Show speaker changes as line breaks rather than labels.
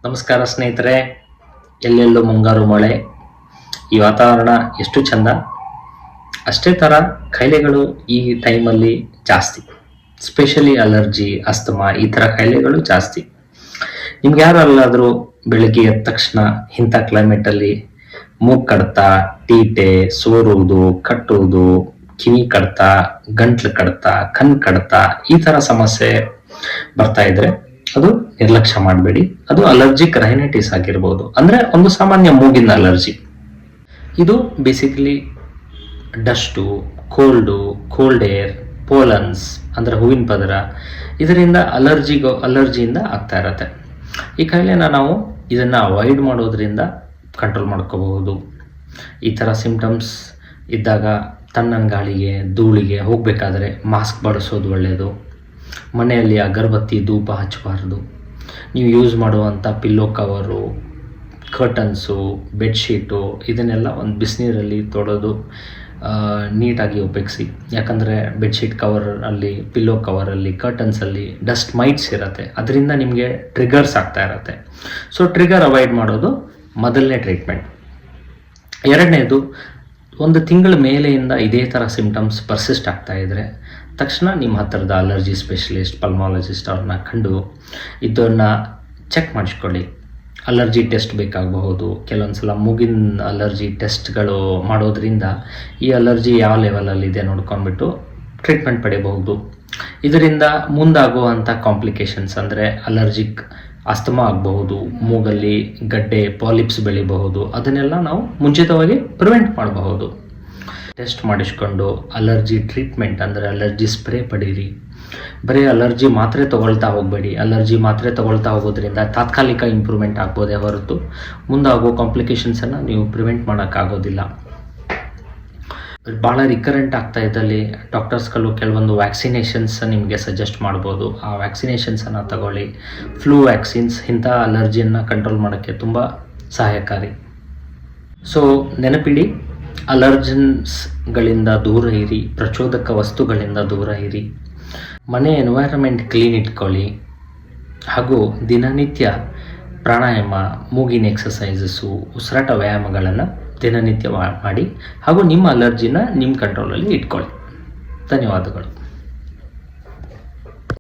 ನಮಸ್ಕಾರ ಸ್ನೇಹಿತರೆ, ಎಲ್ಲೆಲ್ಲೂ ಮುಂಗಾರು ಮಳೆ. ಈ ವಾತಾವರಣ ಎಷ್ಟು ಚಂದ, ಅಷ್ಟೇ ಥರ ಕಾಯಿಲೆಗಳು ಈ ಟೈಮಲ್ಲಿ ಜಾಸ್ತಿ. ಸ್ಪೆಷಲಿ ಅಲರ್ಜಿ, ಅಸ್ತಮಾ ಈ ಥರ ಕಾಯಿಲೆಗಳು ಜಾಸ್ತಿ. ನಿಮ್ಗೆ ಯಾರಲ್ಲಾದರೂ ಬೆಳಗ್ಗೆ ಎದ್ದ ತಕ್ಷಣ ಇಂಥ ಕ್ಲೈಮೇಟಲ್ಲಿ ಮೂಗು ಕಡ್ತ, ತೀಟೆ, ಸೋರುವುದು, ಕಟ್ಟುವುದು, ಕಿವಿ ಕಡ್ತ, ಗಂಟ್ಲು ಕಡ್ತ, ಕಣ್ ಕಡ್ತ ಈ ಥರ ಸಮಸ್ಯೆ ಬರ್ತಾ ಇದ್ರೆ ಅದು ನಿರ್ಲಕ್ಷ್ಯ ಮಾಡಬೇಡಿ. ಅದು ಅಲರ್ಜಿಕ್ ರೈನೈಟಿಸ್ ಆಗಿರ್ಬೋದು, ಅಂದ್ರೆ ಒಂದು ಸಾಮಾನ್ಯ ಮೂಗಿನ ಅಲರ್ಜಿ. ಇದು basically dust, cold air, pollens ಅಂದ್ರೆ ಹೂವಿನ ಪದರ, ಇದರಿಂದ ಅಲರ್ಜಿಯಿಂದ ಆಗ್ತಾ ಇರತ್ತೆ. ಈ ಕಾಯಿಲೆನ ನಾವು ಇದನ್ನ ಅವಾಯ್ಡ್ ಮಾಡೋದ್ರಿಂದ ಕಂಟ್ರೋಲ್ ಮಾಡ್ಕೋಬಹುದು. ಈ ಥರ ಸಿಂಪ್ಟಮ್ಸ್ ಇದ್ದಾಗ ತಣ್ಣನ ಗಾಳಿಗೆ, ಧೂಳಿಗೆ ಹೋಗಬೇಕಾದ್ರೆ ಮಾಸ್ಕ್ ಬಳಸೋದು ಒಳ್ಳೆಯದು. ಮನೆಯಲ್ಲಿ ಅಗರಬತ್ತಿ, ಧೂಪ ಹಚ್ಚಬಾರ್ದು. ನೀವು ಯೂಸ್ ಮಾಡುವಂಥ ಪಿಲ್ಲೋ ಕವರು, ಕರ್ಟನ್ಸು, ಬೆಡ್ಶೀಟು ಇದನ್ನೆಲ್ಲ ಒಂದು ಬಿಸಿನೀರಲ್ಲಿ ತೊಳೆದು ನೀಟಾಗಿ ಉಪಯೋಗಿಸಿ. ಯಾಕಂದರೆ ಬೆಡ್ಶೀಟ್ ಕವರಲ್ಲಿ, ಪಿಲ್ಲೋ ಕವರಲ್ಲಿ, ಕರ್ಟನ್ಸಲ್ಲಿ ಡಸ್ಟ್ ಮೈಟ್ಸ್ ಇರುತ್ತೆ, ಅದರಿಂದ ನಿಮಗೆ ಟ್ರಿಗರ್ಸ್ ಆಗ್ತಾ ಇರುತ್ತೆ. ಸೊ ಟ್ರಿಗರ್ ಅವಾಯ್ಡ್ ಮಾಡೋದು ಮೊದಲನೇ ಟ್ರೀಟ್ಮೆಂಟ್. ಎರಡನೇದು, ಒಂದು ತಿಂಗಳ ಮೇಲೆಯಿಂದ ಇದೇ ಥರ ಸಿಂಪ್ಟಮ್ಸ್ ಪರ್ಸಿಸ್ಟ್ ಆಗ್ತಾ ಇದ್ದರೆ ತಕ್ಷಣ ನಿಮ್ಮ ಹತ್ತಿರದ ಅಲರ್ಜಿ ಸ್ಪೆಷಲಿಸ್ಟ್, ಪಲ್ಮಾಲಜಿಸ್ಟ್ ಅವ್ರನ್ನ ಕಂಡು ಇದನ್ನು ಚೆಕ್ ಮಾಡಿಸ್ಕೊಳ್ಳಿ. ಅಲರ್ಜಿ ಟೆಸ್ಟ್ ಬೇಕಾಗಬಹುದು. ಕೆಲವೊಂದು ಸಲ ಮೂಗಿನ ಅಲರ್ಜಿ ಟೆಸ್ಟ್ಗಳು ಮಾಡೋದ್ರಿಂದ ಈ ಅಲರ್ಜಿ ಯಾವ ಲೆವೆಲಲ್ಲಿದೆ ನೋಡ್ಕೊಂಡ್ಬಿಟ್ಟು ಟ್ರೀಟ್ಮೆಂಟ್ ಪಡೆಯಬಹುದು. ಇದರಿಂದ ಮುಂದಾಗುವಂಥ ಕಾಂಪ್ಲಿಕೇಶನ್ಸ್ ಅಂದರೆ ಅಲರ್ಜಿಕ್ ಅಸ್ತಮಾ ಆಗಬಹುದು, ಮೂಗಲ್ಲಿ ಗಡ್ಡೆ, ಪಾಲಿಪ್ಸ್ ಬೆಳಿಬಹುದು. ಅದನ್ನೆಲ್ಲ ನಾವು ಮುಂಚಿತವಾಗಿ ಪ್ರಿವೆಂಟ್ ಮಾಡಬಹುದು. ಟೆಸ್ಟ್ ಮಾಡಿಸ್ಕೊಂಡು ಅಲರ್ಜಿ ಟ್ರೀಟ್ಮೆಂಟ್ ಅಂದರೆ ಅಲರ್ಜಿ ಸ್ಪ್ರೇ ಪಡೀರಿ. ಬರೀ ಅಲರ್ಜಿ ಮಾತ್ರೆ ತೊಗೊಳ್ತಾ ಹೋಗಬೇಡಿ. ಅಲರ್ಜಿ ಮಾತ್ರೆ ತೊಗೊಳ್ತಾ ಹೋಗೋದ್ರಿಂದ ತಾತ್ಕಾಲಿಕ ಇಂಪ್ರೂವ್ಮೆಂಟ್ ಆಗ್ಬೋದೇ ಹೊರತು ಮುಂದಾಗೋ ಕಾಂಪ್ಲಿಕೇಶನ್ಸನ್ನು ನೀವು ಪ್ರಿವೆಂಟ್ ಮಾಡೋಕ್ಕಾಗೋದಿಲ್ಲ. ಭಾಳ ರಿಕರೆಂಟ್ ಆಗ್ತಾ ಇದ್ದಲ್ಲಿ ಡಾಕ್ಟರ್ಸ್ಗಳು ಕೆಲವೊಂದು ವ್ಯಾಕ್ಸಿನೇಷನ್ಸ್ ನಿಮಗೆ ಸಜೆಸ್ಟ್ ಮಾಡ್ಬೋದು. ಆ ವ್ಯಾಕ್ಸಿನೇಷನ್ಸನ್ನು ತಗೊಳ್ಳಿ. ಫ್ಲೂ ವ್ಯಾಕ್ಸಿನ್ಸ್ ಇಂಥ ಅಲರ್ಜಿಯನ್ನು ಕಂಟ್ರೋಲ್ ಮಾಡೋಕ್ಕೆ ತುಂಬ ಸಹಾಯಕಾರಿ. ಸೊ ನೆನಪಿಡಿ, ಅಲರ್ಜನ್ಸ್ಗಳಿಂದ ದೂರ ಇರಿ, ಪ್ರಚೋದಕ ವಸ್ತುಗಳಿಂದ ದೂರ ಇರಿ, ಮನೆ ಎನ್ವೈರನ್ಮೆಂಟ್ ಕ್ಲೀನ್ ಇಟ್ಕೊಳ್ಳಿ, ಹಾಗೂ ದಿನನಿತ್ಯ ಪ್ರಾಣಾಯಾಮ, ಮೂಗಿನ ಎಕ್ಸಸೈಸಸ್ಸು, ಉಸಿರಾಟ ವ್ಯಾಯಾಮಗಳನ್ನು ದಿನನಿತ್ಯ ಮಾಡಿ ಹಾಗೂ ನಿಮ್ಮ ಅಲರ್ಜಿನ ನಿಮ್ಮ ಕಂಟ್ರೋಲಲ್ಲಿ ಇಟ್ಕೊಳ್ಳಿ. ಧನ್ಯವಾದಗಳು.